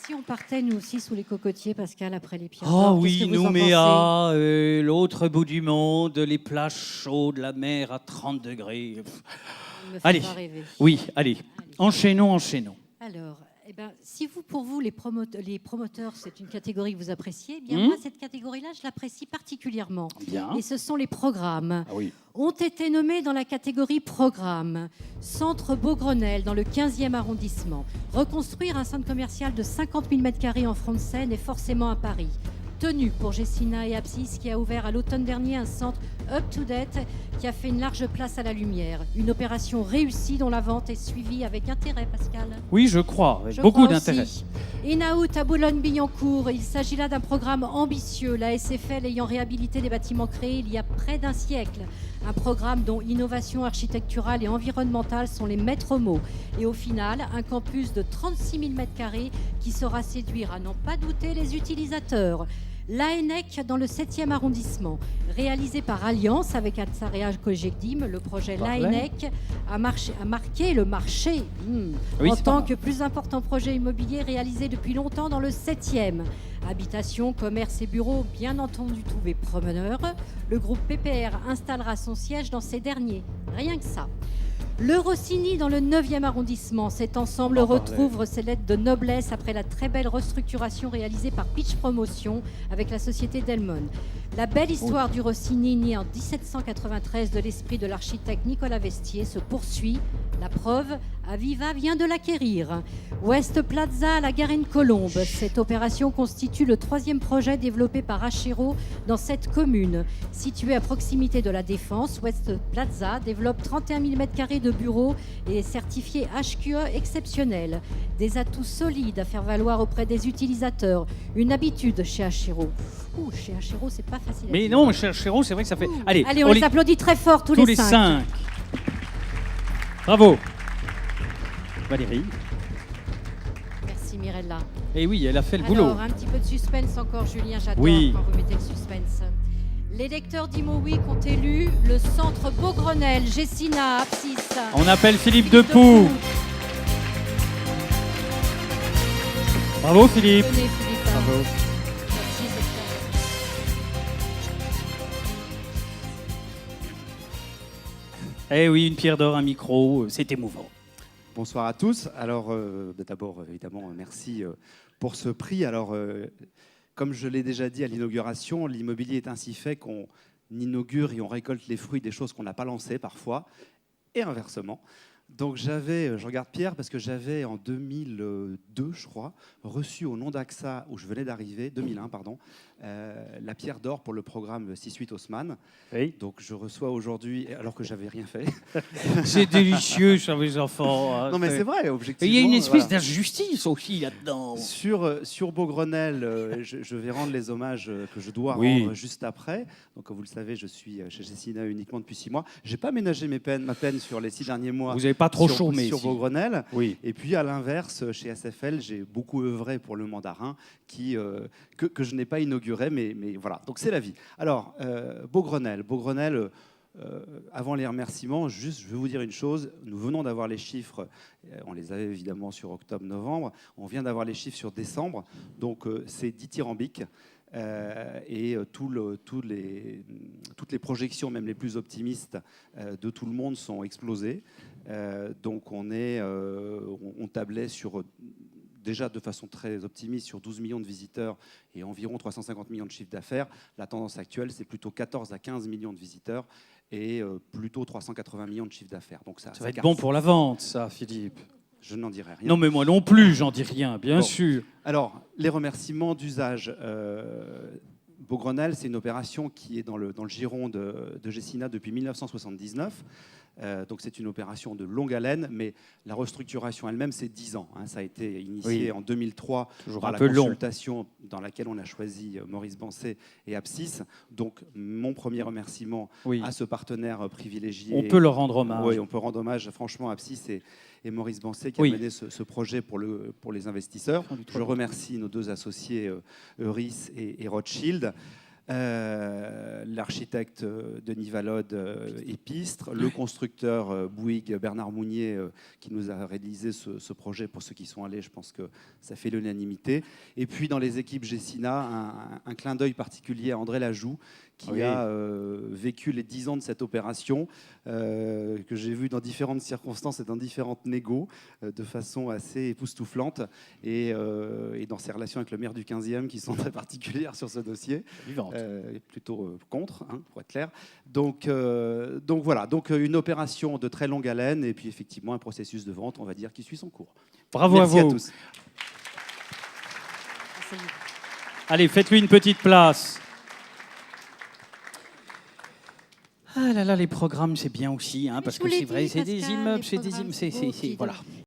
si on partait nous aussi sous les cocotiers, Pascal, après les pierres Oh d'or, oui, qu'est-ce que vous en Nouméa, l'autre bout du monde, les plages chaudes, la mer à 30 degrés. pensez? Ça ne me fait Allez, pas rêver. oui, allez, Allez. enchaînons. Alors, eh ben, si vous, pour vous, les promoteurs, c'est une catégorie que vous appréciez, eh bien Hmm. moi, cette catégorie-là, je l'apprécie particulièrement. Bien. Et ce sont les programmes. Ah oui. Ont été nommés dans la catégorie programme. Centre Beaugrenelle, dans le 15e arrondissement. Reconstruire un centre commercial de 50 000 m² en front de Seine est forcément à Paris. Tenue pour Jessina et Apsis, qui a ouvert à l'automne dernier un centre up-to-date qui a fait une large place à la lumière. Une opération réussie dont la vente est suivie avec intérêt, Pascal. Oui, je crois, avec Je beaucoup crois d'intérêt. aussi. In-out à Boulogne-Billancourt. Il s'agit là d'un programme ambitieux, la SFL ayant réhabilité les bâtiments créés il y a près d'un siècle. Un programme dont innovation architecturale et environnementale sont les maîtres mots. Et au final, un campus de 36 000 m² qui saura séduire à n'en pas douter les utilisateurs. L'AENEC dans le 7e arrondissement, réalisé par Alliance avec Atsarea Cogegdim, le projet Parfait. l'AENEC a marqué le marché Oui, en c'est tant pas que plus important projet immobilier réalisé depuis longtemps dans le 7e. Habitation, commerce et bureaux, bien entendu trouvés promeneurs. Le groupe PPR installera son siège dans ces derniers. Rien que ça. Le Rossini dans le 9e arrondissement. Cet ensemble retrouve ses lettres de noblesse après la très belle restructuration réalisée par Pitch Promotion avec la société Delmon. La belle histoire du Rossini, née en 1793 de l'esprit de l'architecte Nicolas Vestier, se poursuit. La preuve, Aviva vient de l'acquérir. West Plaza à la Garenne-Colombe. Cette opération constitue le 3e projet développé par Achero dans cette commune. Située à proximité de la Défense, West Plaza développe 31 000 m² de bureaux et est certifié HQE exceptionnel. Des atouts solides à faire valoir auprès des utilisateurs. Une habitude chez Achero. Chez Achero, c'est pas facile à Mais dire. non, cher Chéron, c'est vrai que ça fait... Allez, on les applaudit très fort tous les 5. 5. Bravo. Valérie. Merci Mirella. Eh oui, elle a fait le boulot. Alors, un petit peu de suspense encore, Julien, j'adore Oui. quand vous mettez le suspense. Les lecteurs d'Imo Week ont élu le centre Beaugrenelle, Jessina, Apsis. On appelle Philippe Depoux. Bravo Philippe. Venez, Philippe. Bravo. Merci, c'est très Eh oui, une pierre d'or, un micro, c'est émouvant. Bonsoir à tous. Alors, d'abord, évidemment, merci pour ce prix. Alors, comme je l'ai déjà dit à l'inauguration, l'immobilier est ainsi fait qu'on inaugure et on récolte les fruits des choses qu'on n'a pas lancées parfois, et inversement. Donc, je regarde Pierre parce que j'avais en 2002, je crois, reçu au nom d'AXA, où je venais d'arriver, 2001, pardon, la pierre d'or pour le programme 6-8 Haussmann. Oui. Donc, je reçois aujourd'hui, alors que j'avais rien fait. C'est délicieux, chers mes enfants. Non, mais c'est vrai, Et objectivement. il y a une espèce voilà. d'injustice aussi là-dedans. Sur Beaugrenelle, je vais rendre les hommages que je dois Oui. rendre juste après. Donc, comme vous le savez, je suis chez Jessina uniquement depuis 6 mois. Je n'ai pas ménagé ma peine sur les 6 derniers mois. Vous n'avez pas trop sur, chômé sur ici. Beaugrenelle. Oui. Et puis, à l'inverse, chez SFL, j'ai beaucoup œuvré pour le mandarin que je n'ai pas inauguré, mais voilà. Donc, c'est la vie. Alors, Beaugrenelle, avant les remerciements, juste, je vais vous dire une chose. Nous venons d'avoir les chiffres, on les avait évidemment sur octobre-novembre, on vient d'avoir les chiffres sur décembre, donc c'est dithyrambique. Et toutes les projections, même les plus optimistes de tout le monde, sont explosées. Donc on tablait sur... déjà de façon très optimiste sur 12 millions de visiteurs et environ 350 millions de chiffre d'affaires. La tendance actuelle, c'est plutôt 14 à 15 millions de visiteurs et plutôt 380 millions de chiffre d'affaires. Donc ça Ça va être bon pour la vente, ça, Philippe. Je n'en dirai rien. Non, mais moi non plus, j'en dis rien, bien Bon. sûr. Alors, les remerciements d'usage. Beaugrenelle, c'est une opération qui est dans le giron de Jessina depuis 1979. Donc c'est une opération de longue haleine, mais la restructuration elle-même, c'est 10 ans. Ça a été initié en 2003 Toujours par un la peu long. consultation dans laquelle on a choisi Maurice Bancé et Apsis. Donc mon premier remerciement Oui. à ce partenaire privilégié. On peut leur rendre hommage. Oui, on peut rendre hommage franchement à Apsis et Maurice Bancé qui Oui. a mené ce projet pour les investisseurs. Je remercie nos deux associés, Euris et Rothschild. l'architecte Denis Valode, Épistre, le constructeur Bouygues, Bernard Mounier, qui nous a réalisé ce projet. Pour ceux qui sont allés, je pense que ça fait l'unanimité. Et puis dans les équipes Gessina, un clin d'œil particulier à André Lajoux, qui a vécu les 10 ans de cette opération, que j'ai vu dans différentes circonstances et dans différentes négos, de façon assez époustouflante, et dans ses relations avec le maire du 15e, qui sont très particulières sur ce dossier. Plutôt contre, hein, pour être clair. Donc voilà, donc une opération de très longue haleine, et puis effectivement un processus de vente, on va dire, qui suit son cours. Bravo Merci à vous. À tous. Allez, faites-lui une petite place. Ah là là, les programmes, c'est bien aussi, hein, parce que c'est vrai, c'est des immeubles, c'est des immeubles, voilà.